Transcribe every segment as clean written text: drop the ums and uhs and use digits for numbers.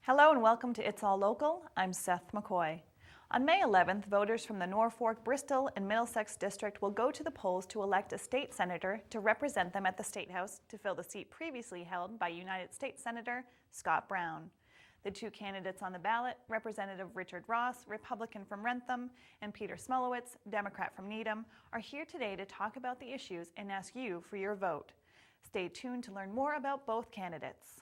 Hello and welcome to It's All Local. I'm Seth McCoy. On May 11th, voters from the Norfolk, Bristol, and Middlesex district will go to the polls to elect a state senator to represent them at the State House to fill the seat previously held by United States Senator Scott Brown. The two candidates on the ballot, Representative Richard Ross, Republican from Wrentham, and Peter Smolowitz, Democrat from Needham, are here today to talk about the issues and ask you for your vote. Stay tuned to learn more about both candidates.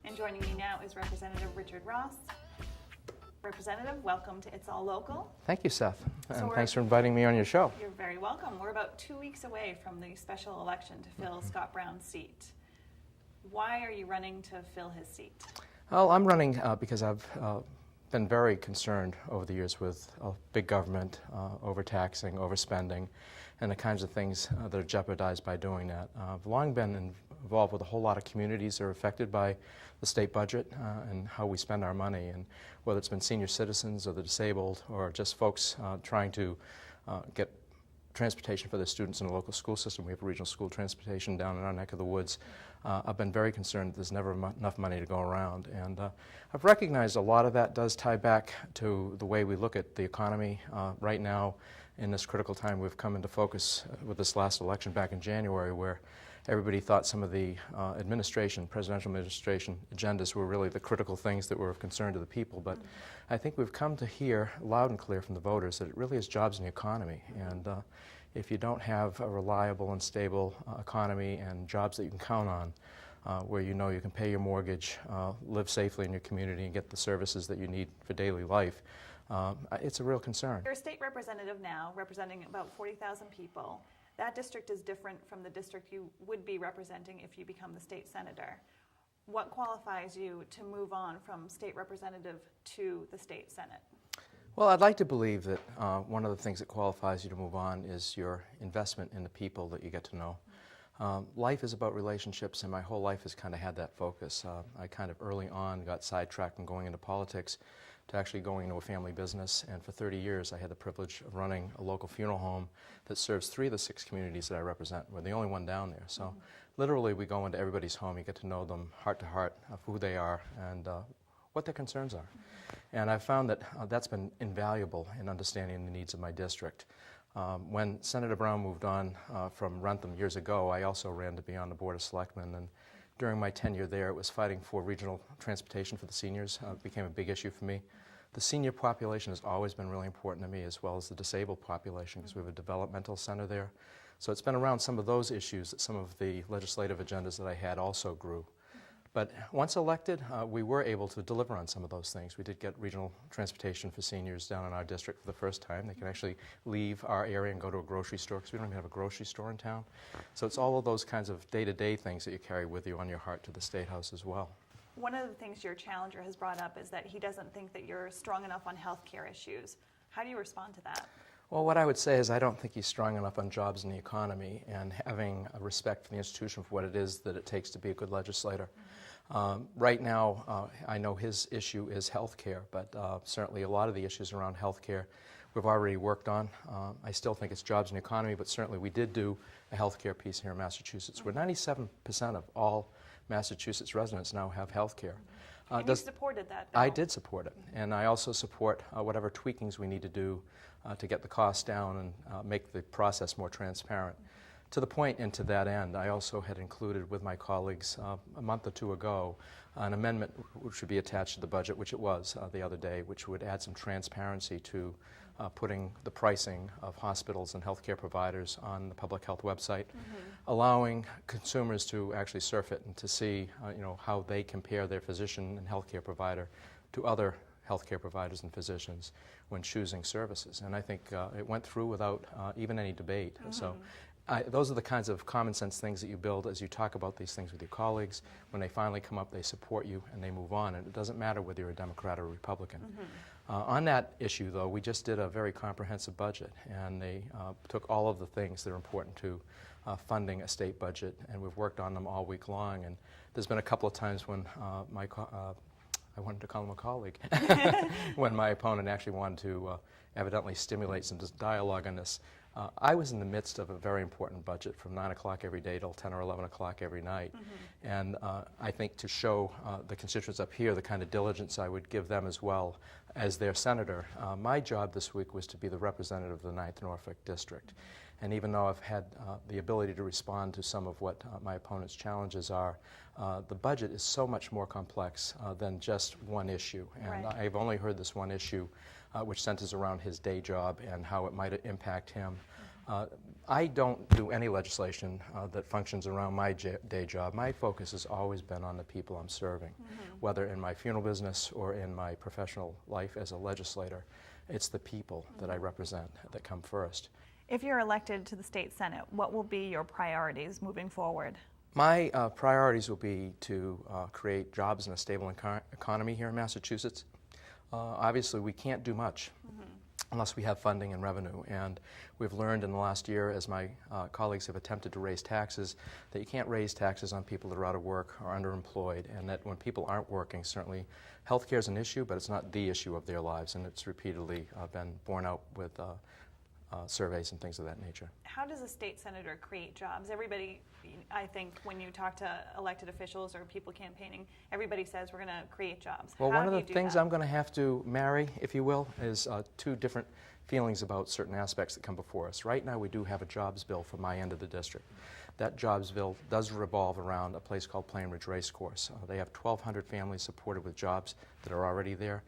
And joining me now is Representative Richard Ross. Representative, welcome to It's All Local. Thank you, Seth, and thanks for inviting me on your show. You're very welcome. We're about 2 weeks away from the special election to fill Scott Brown's seat. Why are you running to fill his seat? Well, I'm running because I've been very concerned over the years with big government, overtaxing, overspending, and the kinds of things that are jeopardized by doing that. I've long been involved with a whole lot of communities that are affected by the state budget and how we spend our money, and whether it's been senior citizens or the disabled or just folks trying to get transportation for their students in a local school system. We have regional school transportation down in our neck of the woods. I've been very concerned that there's never enough money to go around, and I've recognized a lot of that does tie back to the way we look at the economy right now. In this critical time, we've come into focus with this last election back in January, where everybody thought some of the presidential administration agendas were really the critical things that were of concern to the people. But I think we've come to hear loud and clear from the voters that it really is jobs in the economy. And if you don't have a reliable and stable economy and jobs that you can count on, where you know you can pay your mortgage, live safely in your community, and get the services that you need for daily life, it's a real concern. You're a state representative now, representing about 40,000 people. That district is different from the district you would be representing if you become the state senator. What qualifies you to move on from state representative to the state senate? Well, I'd like to believe that one of the things that qualifies you to move on is your investment in the people that you get to know. Life is about relationships, and my whole life has kind of had that focus. I kind of early on got sidetracked from going into politics to actually going into a family business, and for 30 years I had the privilege of running a local funeral home that serves 3 of the 6 communities that I represent. We're the only one down there. So literally we go into everybody's home, you get to know them heart to heart of who they are and what their concerns are. And I've found that that's been invaluable in understanding the needs of my district. When Senator Brown moved on from Wrentham years ago, I also ran to be on the Board of Selectmen, and during my tenure there, it was fighting for regional transportation for the seniors. It became a big issue for me. The senior population has always been really important to me, as well as the disabled population, because we have a developmental center there. So it's been around some of those issues that some of the legislative agendas that I had also grew. But once elected, we were able to deliver on some of those things. We did get regional transportation for seniors down in our district for the first time. They can actually leave our area and go to a grocery store, because we don't even have a grocery store in town. So it's all of those kinds of day-to-day things that you carry with you on your heart to the State House as well. One of the things your challenger has brought up is that he doesn't think that you're strong enough on health care issues. How do you respond to that? Well, what I would say is I don't think he's strong enough on jobs in the economy and having a respect for the institution for what it is that it takes to be a good legislator. Right now, I know his issue is health care, but certainly a lot of the issues around health care we've already worked on. I still think it's jobs in the economy, but certainly we did do a health care piece here in Massachusetts, where 97% of all Massachusetts residents now have health care. And you supported that bill. I did support it, and I also support whatever tweakings we need to do to get the costs down and make the process more transparent. To the point and to that end, I also had included with my colleagues a month or 2 ago an amendment which would be attached to the budget, which it was the other day, which would add some transparency to putting the pricing of hospitals and healthcare providers on the public health website, allowing consumers to actually surf it and to see how they compare their physician and healthcare provider to other healthcare providers and physicians when choosing services. And I think it went through without even any debate. So Those are the kinds of common sense things that you build as you talk about these things with your colleagues. When they finally come up, they support you and they move on. And it doesn't matter whether you're a Democrat or a Republican. On that issue, though, we just did a very comprehensive budget, and they took all of the things that are important to funding a state budget, and we've worked on them all week long. And there's been a couple of times when I wanted to call him a colleague, when my opponent actually wanted to evidently stimulate some dialogue on this. I was in the midst of a very important budget from 9 o'clock every day till 10 or 11 o'clock every night. And I think to show the constituents up here the kind of diligence I would give them as well as their senator, my job this week was to be the representative of the 9th Norfolk District. And even though I've had the ability to respond to some of what my opponent's challenges are, the budget is so much more complex than just one issue. And Right. I've only heard this one issue, which centers around his day job and how it might impact him. I don't do any legislation that functions around my day job. My focus has always been on the people I'm serving, whether in my funeral business or in my professional life as a legislator. It's the people that I represent that come first. If you're elected to the state senate, what will be your priorities moving forward? My priorities will be to create jobs and a stable economy here in Massachusetts. Obviously, we can't do much unless we have funding and revenue. And we've learned in the last year, as my colleagues have attempted to raise taxes, that you can't raise taxes on people that are out of work or underemployed, and that when people aren't working, certainly health care is an issue, but it's not the issue of their lives, and it's repeatedly been borne out with surveys and things of that nature. How does a state senator create jobs? Everybody, I think, when you talk to elected officials or people campaigning, everybody says we're going to create jobs. Well, How one of do the you do things that? I'm going to have to marry, if you will, is two different feelings about certain aspects that come before us. Right now, we do have a jobs bill for my end of the district. That jobs bill does revolve around a place called Plain Ridge Racecourse. They have 1,200 families supported with jobs that are already there.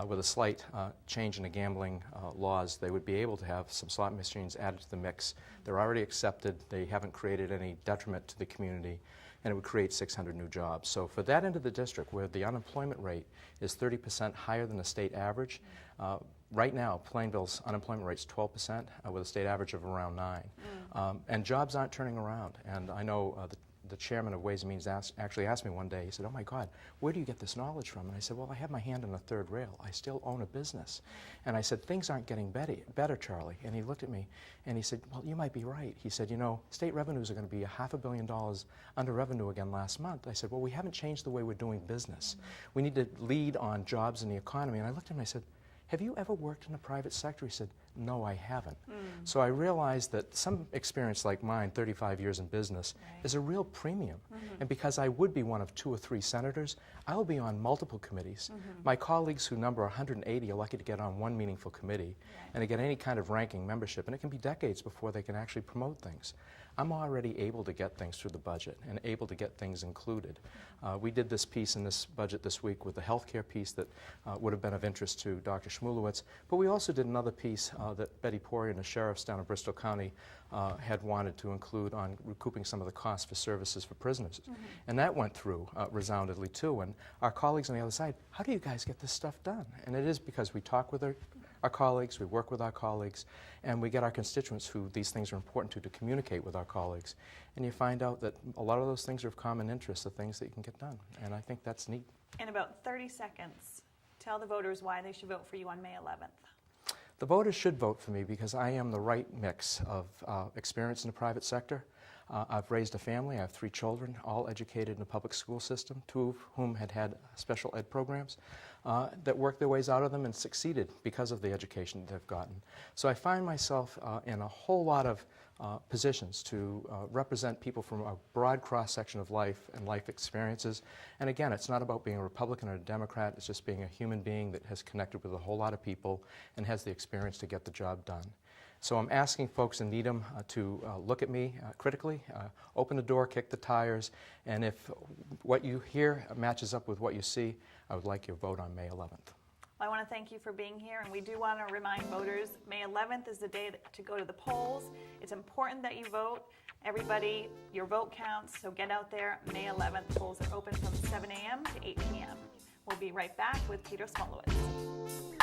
With a slight change in the gambling laws, they would be able to have some slot machines added to the mix. They're already accepted. They haven't created any detriment to the community, and it would create 600 new jobs. So for that end of the district, where the unemployment rate is 30% higher than the state average, right now, Plainville's unemployment rate is 12%, with a state average of around 9%. And jobs aren't turning around. And I know the chairman of Ways and Means actually asked me one day, he said, "Oh my God, where do you get this knowledge from?" And I said, "Well, I have my hand on the third rail. I still own a business." And I said, "Things aren't getting better, Charlie." And he looked at me and he said, "Well, you might be right." He said, "You know, state revenues are going to be $500 million under revenue again last month." I said, "Well, we haven't changed the way we're doing business. We need to lead on jobs in the economy." And I looked at him and I said, "Have you ever worked in the private sector?" He said, "No, I haven't." So I realized that some experience like mine, 35 years in business, is a real premium. And because I would be one of 2 or 3 senators, I will be on multiple committees. My colleagues, who number 180, are lucky to get on one meaningful committee and to get any kind of ranking membership. And it can be decades before they can actually promote things. I'm already able to get things through the budget and able to get things included. We did this piece in this budget this week with the healthcare piece that would have been of interest to Dr. Shmulewicz, but we also did another piece that Betty Poirier and the sheriffs down in Bristol County had wanted to include on recouping some of the costs for services for prisoners. And that went through resoundingly too. And our colleagues on the other side, how do you guys get this stuff done? And it is because we talk with our colleagues, we work with our colleagues, and we get our constituents who these things are important to communicate with our colleagues. And you find out that a lot of those things are of common interest, the things that you can get done. And I think that's neat. In about 30 seconds, tell the voters why they should vote for you on May 11th. The voters should vote for me because I am the right mix of experience in the private sector. I've raised a family. I have 3 children, all educated in the public school system, 2 of whom had special ed programs that worked their ways out of them and succeeded because of the education they've gotten. So I find myself in a whole lot of positions to represent people from a broad cross-section of life and life experiences. And again, it's not about being a Republican or a Democrat. It's just being a human being that has connected with a whole lot of people and has the experience to get the job done. So I'm asking folks in Needham to look at me critically, open the door, kick the tires, and if what you hear matches up with what you see, I would like your vote on May 11th. I want to thank you for being here, and we do want to remind voters, May 11th is the day to go to the polls. It's important that you vote. Everybody, your vote counts, so get out there. May 11th, polls are open from 7 a.m. to 8 p.m. We'll be right back with Peter Smolowitz.